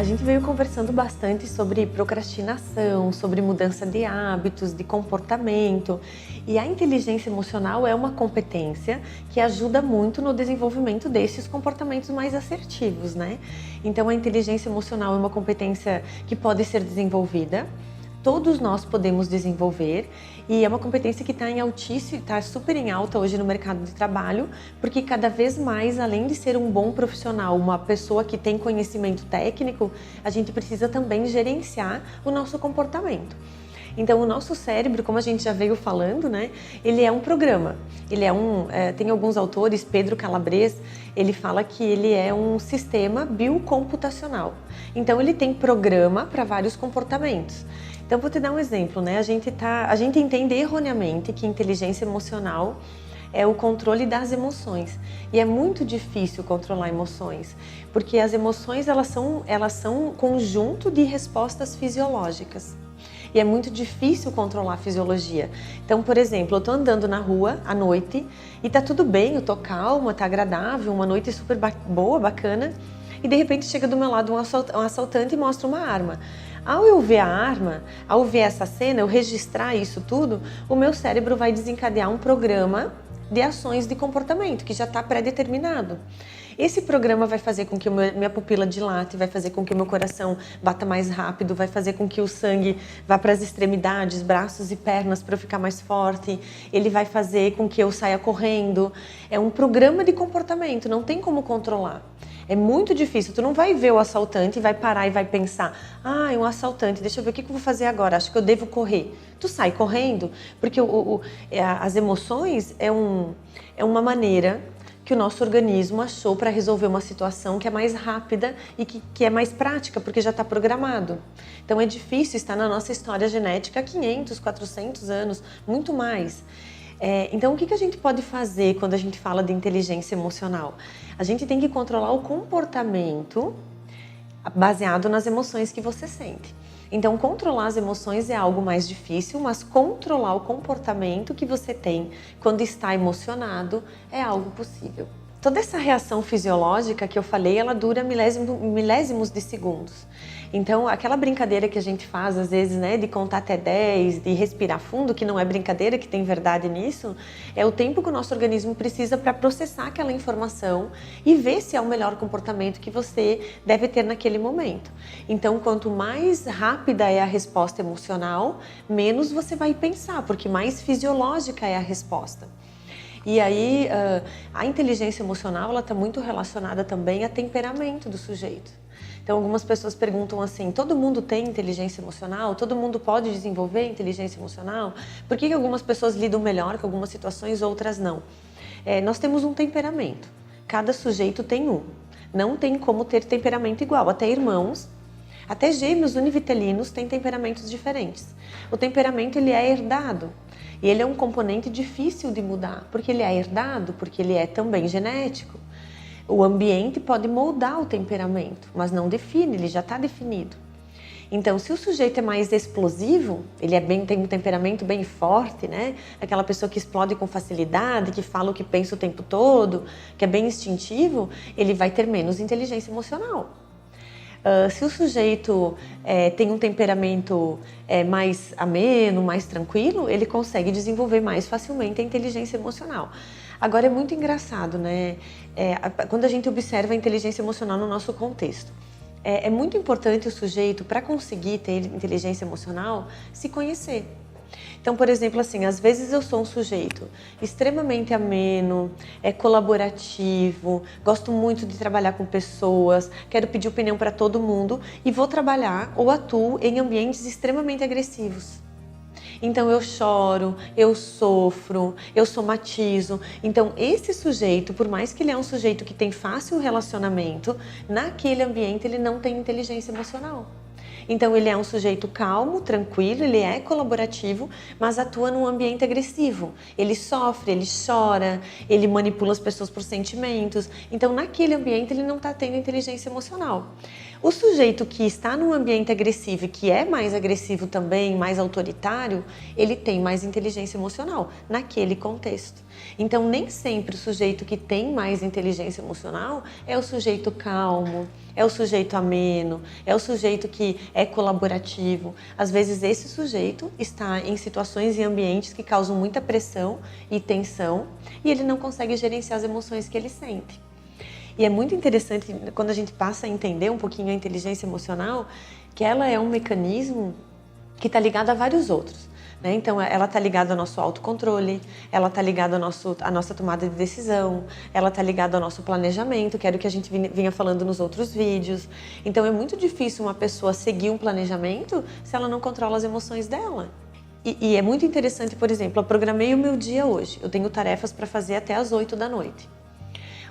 A gente veio conversando bastante sobre procrastinação, sobre mudança de hábitos, de comportamento. E a inteligência emocional é uma competência que ajuda muito no desenvolvimento desses comportamentos mais assertivos, né? Então, a inteligência emocional é uma competência que pode ser desenvolvida. Todos nós podemos desenvolver e é uma competência que está em altíssimo, está super em alta hoje no mercado de trabalho, porque cada vez mais, além de ser um bom profissional, uma pessoa que tem conhecimento técnico, a gente precisa também gerenciar o nosso comportamento. Então, o nosso cérebro, como a gente já veio falando, né, ele é um programa. Ele tem alguns autores, Pedro Calabres, ele fala que ele é um sistema biocomputacional. Então, ele tem programa para vários comportamentos. Então, vou te dar um exemplo, né? A gente entende erroneamente que inteligência emocional é o controle das emoções. E é muito difícil controlar emoções, porque as emoções elas são um conjunto de respostas fisiológicas. E é muito difícil controlar a fisiologia. Então, por exemplo, eu tô andando na rua à noite e tá tudo bem, eu tô calma, tá agradável, uma noite super boa, bacana, e de repente chega do meu lado um assaltante e mostra uma arma. Ao eu ver a arma, ao ver essa cena, eu registrar isso tudo, o meu cérebro vai desencadear um programa de ações de comportamento que já está pré-determinado. Esse programa vai fazer com que minha pupila dilate, vai fazer com que o meu coração bata mais rápido, vai fazer com que o sangue vá para as extremidades, braços e pernas para eu ficar mais forte. Ele vai fazer com que eu saia correndo. É um programa de comportamento, não tem como controlar. É muito difícil, tu não vai ver o assaltante e vai parar e vai pensar, é um assaltante, deixa eu ver o que eu vou fazer agora, acho que eu devo correr. Tu sai correndo, porque as emoções é uma maneira que o nosso organismo achou para resolver uma situação que é mais rápida e que é mais prática, porque já está programado. Então é difícil estar na nossa história genética há 500, 400 anos, muito mais. Então, o que a gente pode fazer quando a gente fala de inteligência emocional? A gente tem que controlar o comportamento baseado nas emoções que você sente. Então, controlar as emoções é algo mais difícil, mas controlar o comportamento que você tem quando está emocionado é algo possível. Toda essa reação fisiológica que eu falei, ela dura milésimos de segundos. Então, aquela brincadeira que a gente faz, às vezes, né, de contar até 10, de respirar fundo, que não é brincadeira, que tem verdade nisso, é o tempo que o nosso organismo precisa para processar aquela informação e ver se é o melhor comportamento que você deve ter naquele momento. Então, quanto mais rápida é a resposta emocional, menos você vai pensar, porque mais fisiológica é a resposta. E aí, a inteligência emocional está muito relacionada também a temperamento do sujeito. Então, algumas pessoas perguntam assim, todo mundo tem inteligência emocional? Todo mundo pode desenvolver inteligência emocional? Por que algumas pessoas lidam melhor com algumas situações, outras não? Nós temos um temperamento, cada sujeito tem um. Não tem como ter temperamento igual, até irmãos, até gêmeos univitelinos têm temperamentos diferentes. O temperamento ele é herdado. E ele é um componente difícil de mudar, porque ele é herdado, porque ele é também genético. O ambiente pode moldar o temperamento, mas não define, ele já está definido. Então, se o sujeito é mais explosivo, tem um temperamento bem forte, né? Aquela pessoa que explode com facilidade, que fala o que pensa o tempo todo, que é bem instintivo, ele vai ter menos inteligência emocional. Se o sujeito tem um temperamento mais ameno, mais tranquilo, ele consegue desenvolver mais facilmente a inteligência emocional. Agora, é muito engraçado, né? Quando a gente observa a inteligência emocional no nosso contexto. É muito importante o sujeito, para conseguir ter inteligência emocional, se conhecer. Então, por exemplo, assim, às vezes eu sou um sujeito extremamente ameno, colaborativo, gosto muito de trabalhar com pessoas, quero pedir opinião para todo mundo e vou trabalhar ou atuo em ambientes extremamente agressivos. Então eu choro, eu sofro, eu somatizo. Então esse sujeito, por mais que ele é um sujeito que tem fácil relacionamento, naquele ambiente ele não tem inteligência emocional. Então ele é um sujeito calmo, tranquilo, ele é colaborativo, mas atua num ambiente agressivo. Ele sofre, ele chora, ele manipula as pessoas por sentimentos. Então naquele ambiente ele não está tendo inteligência emocional. O sujeito que está num ambiente agressivo e que é mais agressivo também, mais autoritário, ele tem mais inteligência emocional naquele contexto. Então, nem sempre o sujeito que tem mais inteligência emocional é o sujeito calmo, é o sujeito ameno, é o sujeito que é colaborativo. Às vezes, esse sujeito está em situações e ambientes que causam muita pressão e tensão e ele não consegue gerenciar as emoções que ele sente. E é muito interessante quando a gente passa a entender um pouquinho a inteligência emocional, que ela é um mecanismo que está ligado a vários outros. Então, ela está ligada ao nosso autocontrole, ela está ligada à nossa tomada de decisão, ela está ligada ao nosso planejamento, que era o que a gente vinha falando nos outros vídeos. Então, é muito difícil uma pessoa seguir um planejamento se ela não controla as emoções dela. E é muito interessante, por exemplo, eu programei o meu dia hoje, eu tenho tarefas para fazer até as 8 da noite.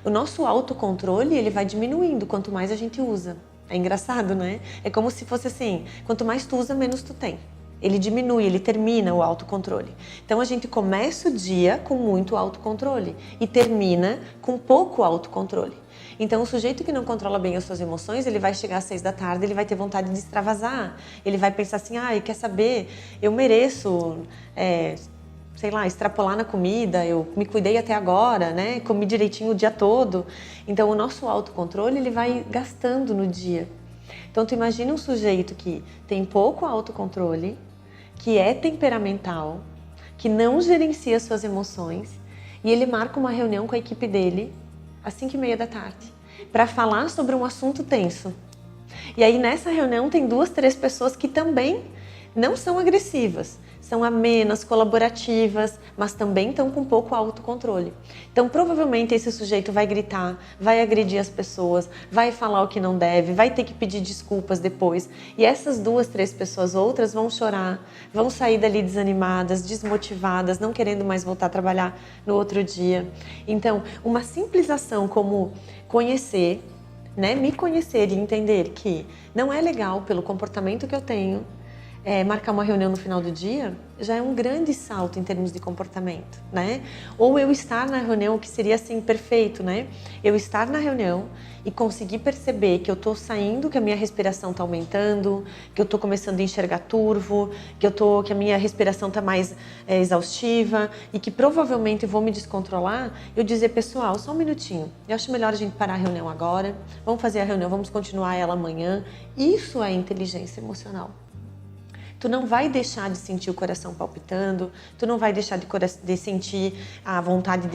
O nosso autocontrole, ele vai diminuindo quanto mais a gente usa. É engraçado, né? É como se fosse assim, quanto mais tu usa, menos tu tem. Ele diminui, ele termina o autocontrole. Então a gente começa o dia com muito autocontrole e termina com pouco autocontrole. Então o sujeito que não controla bem as suas emoções, ele vai chegar às 6 da tarde, ele vai ter vontade de extravasar. Ele vai pensar assim, quer saber, eu mereço... sei lá, extrapolar na comida, eu me cuidei até agora, né? Comi direitinho o dia todo. Então, o nosso autocontrole, ele vai gastando no dia. Então, tu imagina um sujeito que tem pouco autocontrole, que é temperamental, que não gerencia suas emoções, e ele marca uma reunião com a equipe dele às 5h30 da tarde, para falar sobre um assunto tenso. E aí, nessa reunião, tem 2, 3 pessoas que também não são agressivas, são amenas, colaborativas, mas também estão com pouco autocontrole. Então, provavelmente, esse sujeito vai gritar, vai agredir as pessoas, vai falar o que não deve, vai ter que pedir desculpas depois. E essas 2, 3 pessoas outras vão chorar, vão sair dali desanimadas, desmotivadas, não querendo mais voltar a trabalhar no outro dia. Então, uma simples ação como conhecer, me conhecer e entender que não é legal pelo comportamento que eu tenho, marcar uma reunião no final do dia, já é um grande salto em termos de comportamento, Ou eu estar na reunião, que seria assim, perfeito, Eu estar na reunião e conseguir perceber que eu estou saindo, que a minha respiração está aumentando, que eu estou começando a enxergar turvo, que a minha respiração está mais exaustiva e que provavelmente eu vou me descontrolar, eu dizer, pessoal, só um minutinho, eu acho melhor a gente parar a reunião agora, vamos fazer a reunião, vamos continuar ela amanhã. Isso é inteligência emocional. Tu não vai deixar de sentir o coração palpitando, tu não vai deixar de sentir a vontade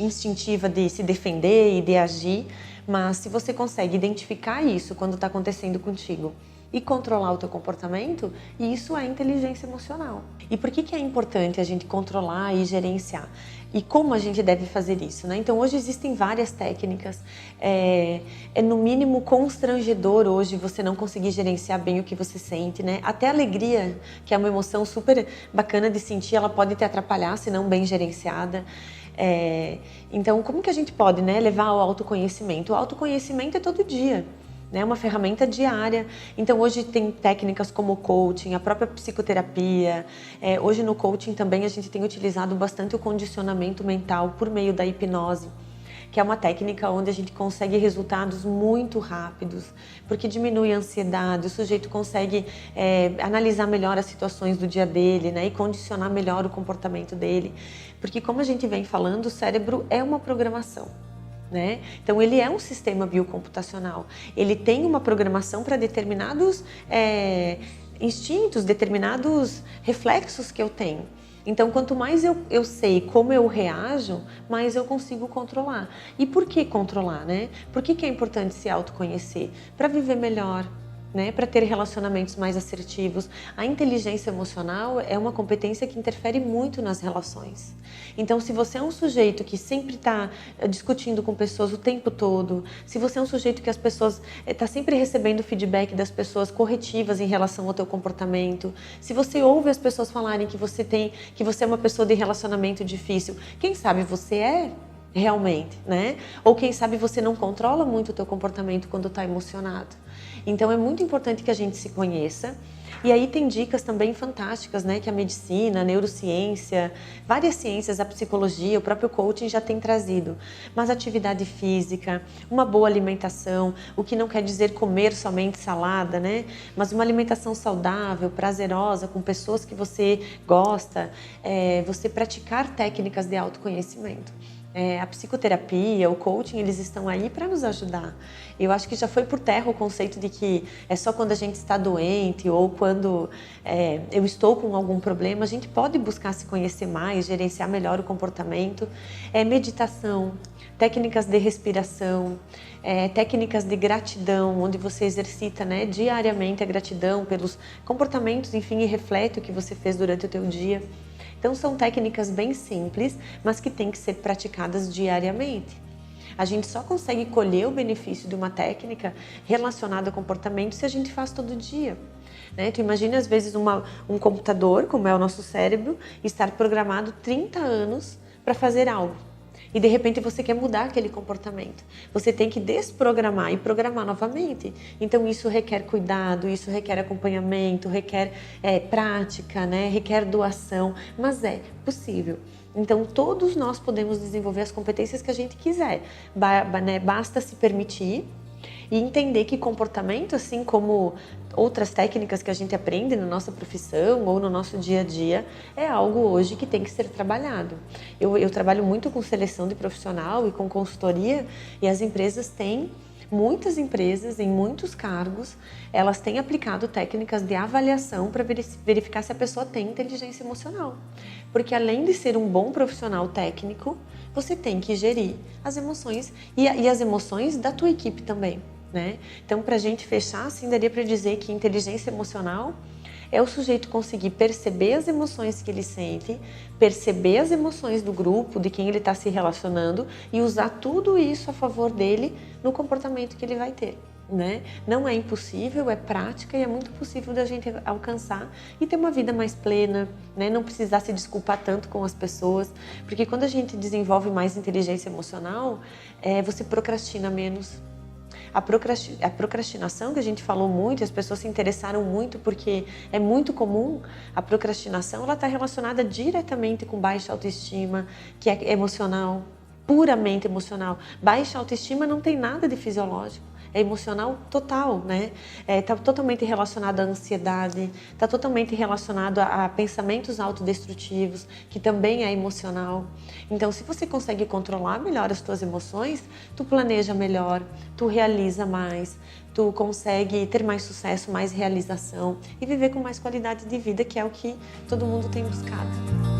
instintiva de se defender e de agir, mas se você consegue identificar isso quando está acontecendo contigo e controlar o teu comportamento, isso é inteligência emocional. E por que é importante a gente controlar e gerenciar? E como a gente deve fazer isso, Então, hoje existem várias técnicas. É no mínimo constrangedor hoje você não conseguir gerenciar bem o que você sente, Até a alegria, que é uma emoção super bacana de sentir, ela pode te atrapalhar se não bem gerenciada. Então, como que a gente pode, levar ao autoconhecimento? O autoconhecimento é todo dia. É uma ferramenta diária. Então, hoje tem técnicas como o coaching, a própria psicoterapia. Hoje no coaching também a gente tem utilizado bastante o condicionamento mental por meio da hipnose, que é uma técnica onde a gente consegue resultados muito rápidos, porque diminui a ansiedade, o sujeito consegue analisar melhor as situações do dia dele, e condicionar melhor o comportamento dele. Porque, como a gente vem falando, o cérebro é uma programação. Então, ele é um sistema biocomputacional. Ele tem uma programação para determinados instintos, determinados reflexos que eu tenho. Então, quanto mais eu sei como eu reajo, mais eu consigo controlar. E por que controlar, Por que é importante se autoconhecer? Para viver melhor, para ter relacionamentos mais assertivos. A inteligência emocional é uma competência que interfere muito nas relações. Então, se você é um sujeito que sempre está discutindo com pessoas o tempo todo, se você é um sujeito que as pessoas está sempre recebendo feedback das pessoas corretivas em relação ao teu comportamento, se você ouve as pessoas falarem que você é uma pessoa de relacionamento difícil, quem sabe você é realmente, Ou quem sabe você não controla muito o teu comportamento quando está emocionado. Então, é muito importante que a gente se conheça E aí tem dicas também fantásticas, né, que a medicina, a neurociência, várias ciências, a psicologia, o próprio coaching já tem trazido. Mas atividade física, uma boa alimentação, o que não quer dizer comer somente salada, né, mas uma alimentação saudável, prazerosa, com pessoas que você gosta, você praticar técnicas de autoconhecimento. A psicoterapia, o coaching, eles estão aí para nos ajudar. Eu acho que já foi por terra o conceito de que é só quando a gente está doente ou quando eu estou com algum problema, a gente pode buscar se conhecer mais, gerenciar melhor o comportamento. Meditação, técnicas de respiração, técnicas de gratidão, onde você exercita, né, diariamente a gratidão pelos comportamentos, enfim, e reflete o que você fez durante o teu dia. Então são técnicas bem simples, mas que têm que ser praticadas diariamente. A gente só consegue colher o benefício de uma técnica relacionada ao comportamento se a gente faz todo dia. Né? Tu imagina às vezes um computador, como é o nosso cérebro, estar programado 30 anos para fazer algo. E de repente você quer mudar aquele comportamento. Você tem que desprogramar e programar novamente. Então isso requer cuidado, isso requer acompanhamento, requer prática, né? Requer doação, mas é possível. Então todos nós podemos desenvolver as competências que a gente quiser. Basta se permitir e entender que comportamento, assim como outras técnicas que a gente aprende na nossa profissão ou no nosso dia a dia, é algo hoje que tem que ser trabalhado. Eu trabalho muito com seleção de profissional e com consultoria, e as empresas têm, muitas empresas em muitos cargos, elas têm aplicado técnicas de avaliação para verificar se a pessoa tem inteligência emocional. Porque além de ser um bom profissional técnico, você tem que gerir as emoções e as emoções da tua equipe também. Né? Então, para a gente fechar, assim, daria para dizer que inteligência emocional é o sujeito conseguir perceber as emoções que ele sente, perceber as emoções do grupo, de quem ele está se relacionando e usar tudo isso a favor dele no comportamento que ele vai ter. Né? Não é impossível, é prática e é muito possível da gente alcançar e ter uma vida mais plena, né? Não precisar se desculpar tanto com as pessoas, porque quando a gente desenvolve mais inteligência emocional, você procrastina menos. A procrastinação, que a gente falou muito, as pessoas se interessaram muito porque é muito comum, a procrastinação ela está relacionada diretamente com baixa autoestima, que é emocional, puramente emocional. Baixa autoestima não tem nada de fisiológico. É emocional total, né? Está totalmente relacionado à ansiedade, está totalmente relacionado a pensamentos autodestrutivos, que também é emocional. Então, se você consegue controlar melhor as tuas emoções, tu planeja melhor, tu realiza mais, tu consegue ter mais sucesso, mais realização e viver com mais qualidade de vida, que é o que todo mundo tem buscado.